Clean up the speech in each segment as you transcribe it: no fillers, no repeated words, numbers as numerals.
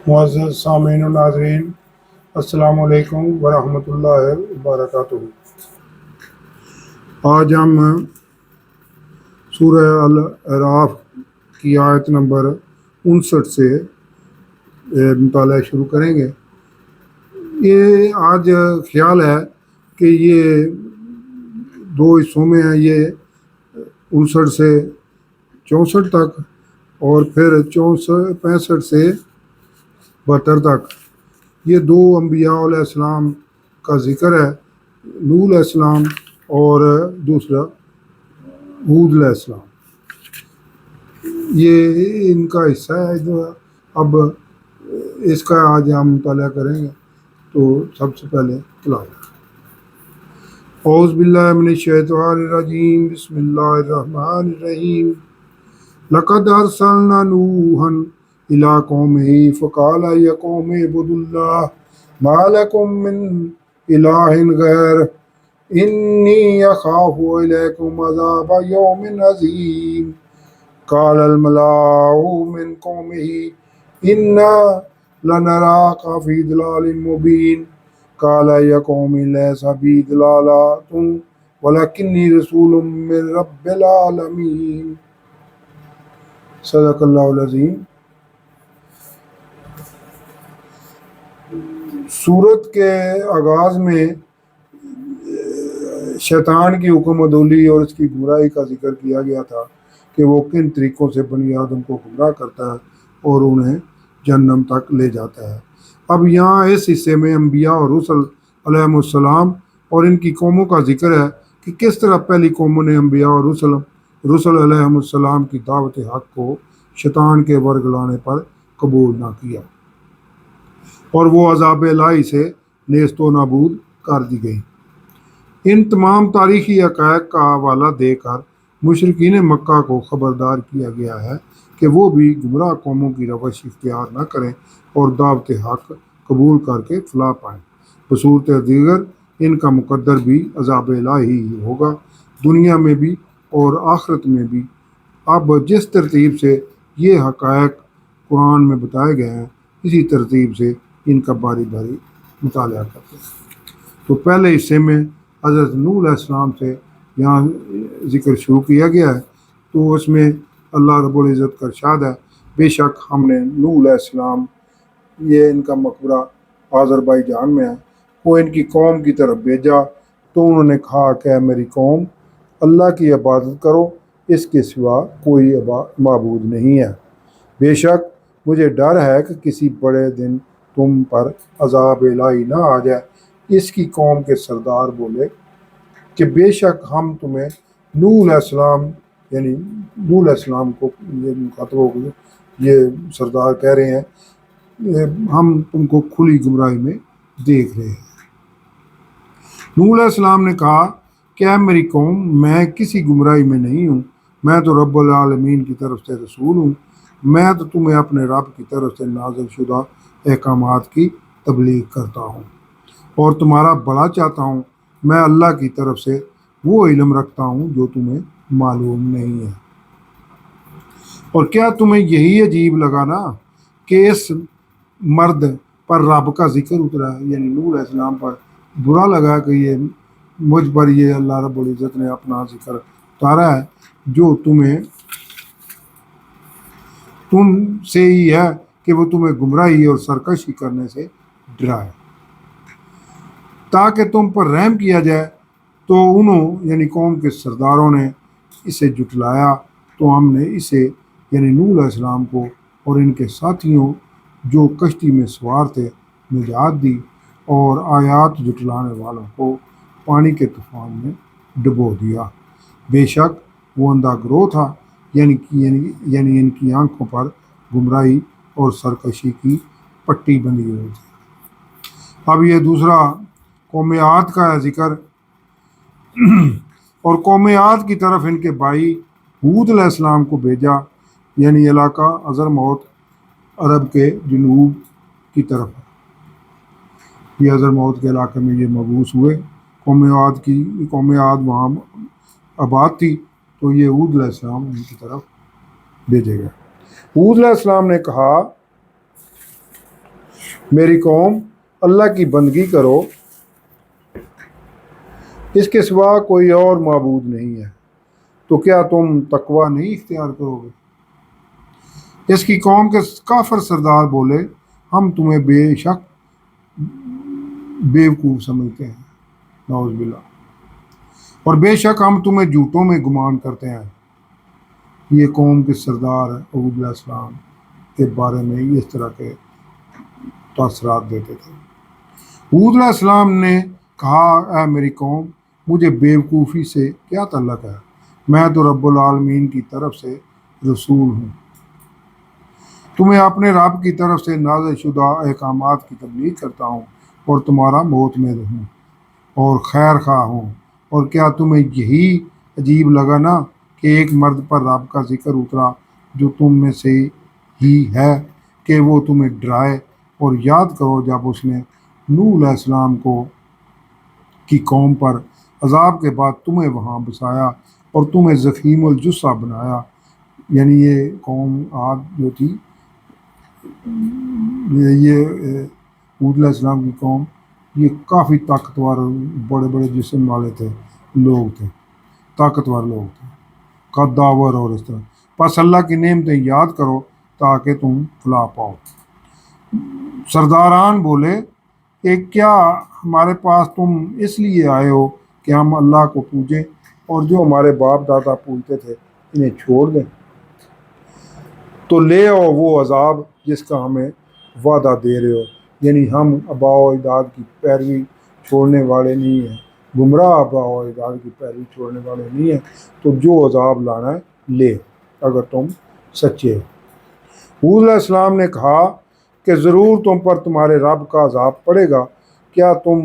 معزز سامعین و ناظرین، السلام علیکم ورحمۃ اللہ وبرکاتہ۔ آج ہم سورہ الاعراف کی آیت نمبر 59 سے مطالعہ شروع کریں گے۔ یہ آج خیال ہے کہ یہ دو حصوں میں ہیں، یہ 59 سے 64 تک اور پھر 65 سے 72 تک۔ یہ دو انبیاء علیہ السلام کا ذکر ہے، نوح علیہ السلام اور دوسرا ہود علیہ السلام۔ یہ ان کا حصہ ہے جو اب اس کا آج ہم مطالعہ کریں گے۔ تو سب سے پہلے تلاوت۔ اعوذ باللہ من الشیطان الرجیم، بسم اللہ الرحمن الرحیم۔ لقد ارسلنا نوحا الى قومه فقال یا قوم اعبدوا اللہ ما لکم من الہ غیر انی اخاف علیکم عذاب یوم عظیم۔ قال الملأ من قومه انا لنراک فی ضلال مبین۔ قال یا قوم لیس بی ضلالۃ ولکنی رسول من رب العالمین۔ صدق اللہ العظیم۔ سورت کے آغاز میں شیطان کی حکم عدولی اور اس کی برائی کا ذکر کیا گیا تھا کہ وہ کن طریقوں سے بنی آدم کو گمراہ کرتا ہے اور انہیں جہنم تک لے جاتا ہے۔ اب یہاں اس حصے میں انبیاء اور رسل علیہ السلام اور ان کی قوموں کا ذکر ہے کہ کس طرح پہلی قوموں نے انبیاء اور رسل علیہ السلام کی دعوت حق کو شیطان کے ورگلانے پر قبول نہ کیا اور وہ عذاب الہی سے نیست و نابود کر دی گئی۔ ان تمام تاریخی حقائق کا حوالہ دے کر مشرکین مکہ کو خبردار کیا گیا ہے کہ وہ بھی گمراہ قوموں کی روش اختیار نہ کریں اور دعوت حق قبول کر کے فلاح پائیں۔ بصورت دیگر ان کا مقدر بھی عذاب الہی ہی ہوگا، دنیا میں بھی اور آخرت میں بھی۔ اب جس ترتیب سے یہ حقائق قرآن میں بتائے گئے ہیں، اسی ترتیب سے ان کا باری باری مطالعہ کرتے ہیں۔ تو پہلے حصے میں حضرت نوح علیہ السلام سے یہاں ذکر شروع کیا گیا ہے، تو اس میں اللہ رب العزت کا ارشاد ہے، بے شک ہم نے نوح علیہ السلام، یہ ان کا مقبرہ آذربائیجان میں ہے، کو ان کی قوم کی طرف بھیجا تو انہوں نے کہا کہ اے میری قوم، اللہ کی عبادت کرو، اس کے سوا کوئی معبود نہیں ہے۔ بے شک مجھے ڈر ہے کہ کسی بڑے دن تم پر عذاب الہی نہ آ جائے۔ اس کی قوم کے سردار بولے کہ بے شک ہم تمہیں نوح علیہ السلام، یعنی نوح علیہ السلام کو یہ مخاطب ہو گئے، یہ سردار کہہ رہے ہیں ہم تم کو کھلی گمراہی میں دیکھ رہے ہیں۔ نوح علیہ السلام نے کہا کہ اے میری قوم، میں کسی گمراہی میں نہیں ہوں، میں تو رب العالمین کی طرف سے رسول ہوں، میں تو تمہیں اپنے رب کی طرف سے نازل شدہ احکامات کی تبلیغ کرتا ہوں اور تمہارا بھلا چاہتا ہوں۔ میں اللہ کی طرف سے وہ علم رکھتا ہوں جو تمہیں معلوم نہیں ہے۔ اور کیا تمہیں یہی عجیب لگا نا کہ اس مرد پر رب کا ذکر اترا ہے، یعنی نوح علیہ السلام پر برا لگا کہ یہ مجھ پر یہ اللہ رب العزت نے اپنا ذکر اتارا ہے جو تم سے ہی ہے کہ وہ تمہیں گمراہی اور سرکشی کرنے سے ڈرائے تاکہ تم پر رحم کیا جائے۔ تو انہوں یعنی قوم کے سرداروں نے اسے جھٹلایا، تو ہم نے اسے یعنی نوح علیہ السلام کو اور ان کے ساتھیوں جو کشتی میں سوار تھے نجات دی، اور آیات جھٹلانے والوں کو پانی کے طوفان میں ڈبو دیا۔ بے شک وہ اندھا گروہ تھا، یعنی ان کی آنکھوں پر گمراہی اور سرکشی کی پٹی بندھی ہوئی تھی۔ اب یہ دوسرا قوم عاد کا ہے ذکر، اور قوم عاد کی طرف ان کے بھائی ہود علیہ السلام کو بھیجا، یعنی علاقہ حضرموت عرب کے جنوب کی طرف ہے۔ یہ حضرموت کے علاقے میں یہ مبعوث ہوئے۔ قوم عاد وہاں آباد تھی، تو یہ ہود علیہ السلام ان کی طرف بھیجے گئے۔ ہود علیہ السلام نے کہا میری قوم اللہ کی بندگی کرو، اس کے سوا کوئی اور معبود نہیں ہے، تو کیا تم تقوی نہیں اختیار کرو گے؟ اس کی قوم کے کافر سردار بولے، ہم تمہیں بے شک بیوقوف سمجھتے ہیں، نعوذ باللہ، اور بے شک ہم تمہیں جھوٹوں میں گمان کرتے ہیں۔ یہ قوم کے سردار حود علیہ السلام کے بارے میں اس طرح کے تاثرات دیتے تھے۔ حود علیہ السلام نے کہا، اے میری قوم، مجھے بیوقوفی سے کیا تعلق ہے؟ میں تو رب العالمین کی طرف سے رسول ہوں، تمہیں اپنے رب کی طرف سے نازل شدہ احکامات کی تبلیغ کرتا ہوں، اور تمہارا معتمد ہوں اور خیر خواہ ہوں۔ اور کیا تمہیں یہی عجیب لگا نا کہ ایک مرد پر رب کا ذکر اترا جو تم میں سے ہی ہے، کہ وہ تمہیں ڈرائے؟ اور یاد کرو جب اس نے نوح علیہ السلام کی قوم پر عذاب کے بعد تمہیں وہاں بسایا اور تمہیں ضخیم الجثہ بنایا۔ یعنی یہ قوم عاد جو تھی، یہ حود علیہ السلام کی قوم، یہ کافی طاقتور بڑے بڑے جسم والے لوگ تھے، طاقتور لوگ تھے، قداور اور اس طرح۔ پس اللہ کی نعمتیں یاد کرو تاکہ تم فلاح پاؤ۔ سرداران بولے، کیا ہمارے پاس تم اس لیے آئے ہو کہ ہم اللہ کو پوجیں اور جو ہمارے باپ دادا پوجتے تھے انہیں چھوڑ دیں؟ تو لے آؤ وہ عذاب جس کا ہمیں وعدہ دے رہے ہو۔ یعنی ہم آباء و اجداد کی پیروی چھوڑنے والے نہیں ہیں، گمراہ آباء و اجداد کی پیروی چھوڑنے والے نہیں ہیں، تو جو عذاب لانا ہے لے، اگر تم سچے ہو۔ حود علیہ السلام نے کہا کہ ضرور تم پر تمہارے رب کا عذاب پڑے گا، کیا تم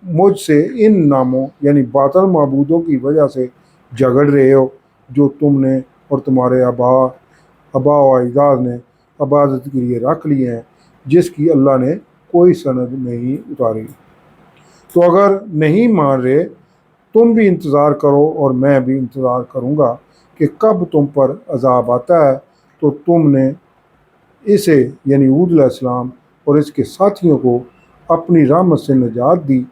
مجھ سے ان ناموں یعنی باطل معبودوں کی وجہ سے جھگڑ رہے ہو جو تم نے اور تمہارے آباء و اجداد نے عبادت کے لیے رکھ لیے ہیں، جس کی اللہ نے کوئی سند نہیں اتاری؟ تو اگر نہیں مان رہے، تم بھی انتظار کرو اور میں بھی انتظار کروں گا کہ کب تم پر عذاب آتا ہے۔ تو تم نے اسے یعنی حود علیہ السلام اور اس کے ساتھیوں کو اپنی رحمت سے نجات دی،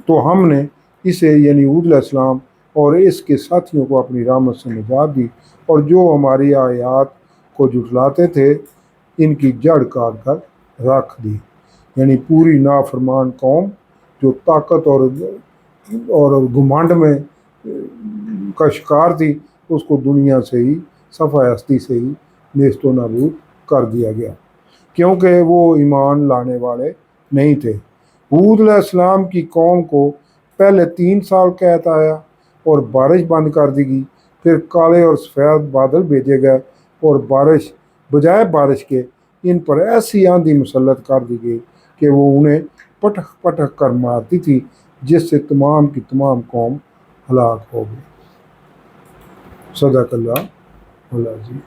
تو ہم نے اسے یعنی حود علیہ السلام اور اس کے ساتھیوں کو اپنی رحمت سے نجات دی، اور جو ہماری آیات کو جھٹلاتے تھے ان کی جڑ کاٹ کر رکھ دی۔ یعنی پوری نافرمان قوم جو طاقت اور گھمنڈ میں کا شکار تھی، اس کو دنیا سے ہی صفحہ ہستی سے ہی نیست و نابود کر دیا گیا، کیونکہ وہ ایمان لانے والے نہیں تھے۔ حود علیہ السلام کی قوم کو پہلے 3 سال قحط آیا اور بارش بند کر دی گئی، پھر کالے اور سفید بادل بھیجے گئے اور بجائے بارش کے ان پر ایسی آندھی مسلط کر دی گئی کہ وہ انہیں پٹخ پٹخ کر مارتی تھی، جس سے تمام کی تمام قوم ہلاک ہو گئی۔ صدق اللہ العظیم۔